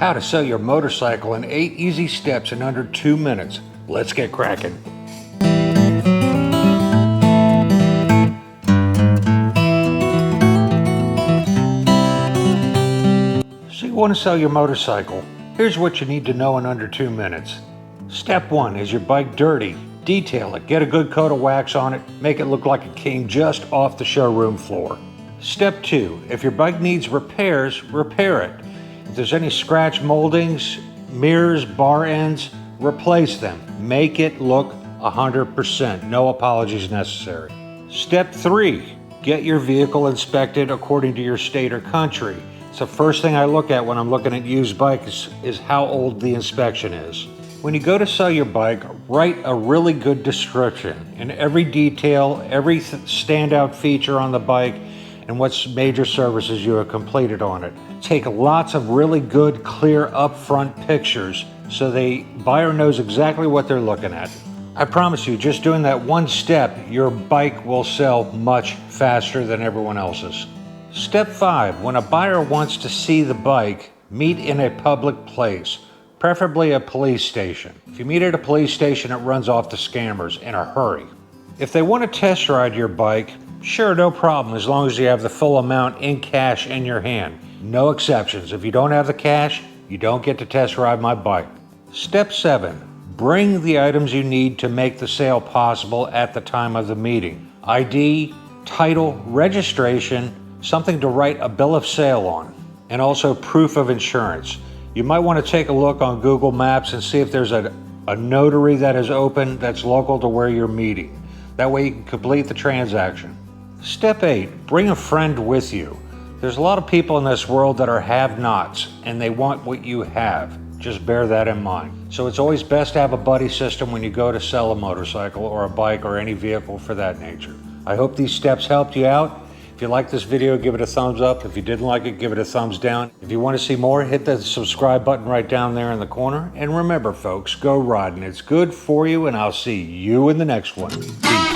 How to sell your motorcycle in 8 easy steps in under 2 minutes. Let's get cracking. So you want to sell your motorcycle. Here's what you need to know in under 2 minutes. Step 1, is your bike dirty? Detail it. Get a good coat of wax on it. Make it look like it came just off the showroom floor. Step 2, if your bike needs repairs, repair it. If there's any scratch moldings, mirrors, bar ends, replace them. Make it look 100%. No apologies necessary. Step 3, get your vehicle inspected according to your state or country. It's the first thing I look at when I'm looking at used bikes is how old the inspection is. When you go to sell your bike, write a really good description in every detail, every standout feature on the bike, and what major services you have completed on it. Take lots of really good, clear, upfront pictures so the buyer knows exactly what they're looking at. I promise you, just doing that one step, your bike will sell much faster than everyone else's. Step 5, when a buyer wants to see the bike, meet in a public place, preferably a police station. If you meet at a police station, it runs off to scammers in a hurry. If they want to test ride your bike, sure, no problem, as long as you have the full amount in cash in your hand. No exceptions. If you don't have the cash, you don't get to test ride my bike. Step 7, bring the items you need to make the sale possible at the time of the meeting. ID, title, registration, something to write a bill of sale on, and also proof of insurance. You might want to take a look on Google Maps and see if there's a notary that is open that's local to where you're meeting. That way you can complete the transaction. Step 8, bring a friend with you. There's a lot of people in this world that are have-nots and they want what you have. Just bear that in mind. So it's always best to have a buddy system when you go to sell a motorcycle or a bike or any vehicle for that nature. I hope these steps helped you out. If you like this video, give it a thumbs up. If you didn't like it, give it a thumbs down. If you want to see more, hit the subscribe button right down there in the corner. And remember, folks, go riding. It's good for you, and I'll see you in the next one. Peace.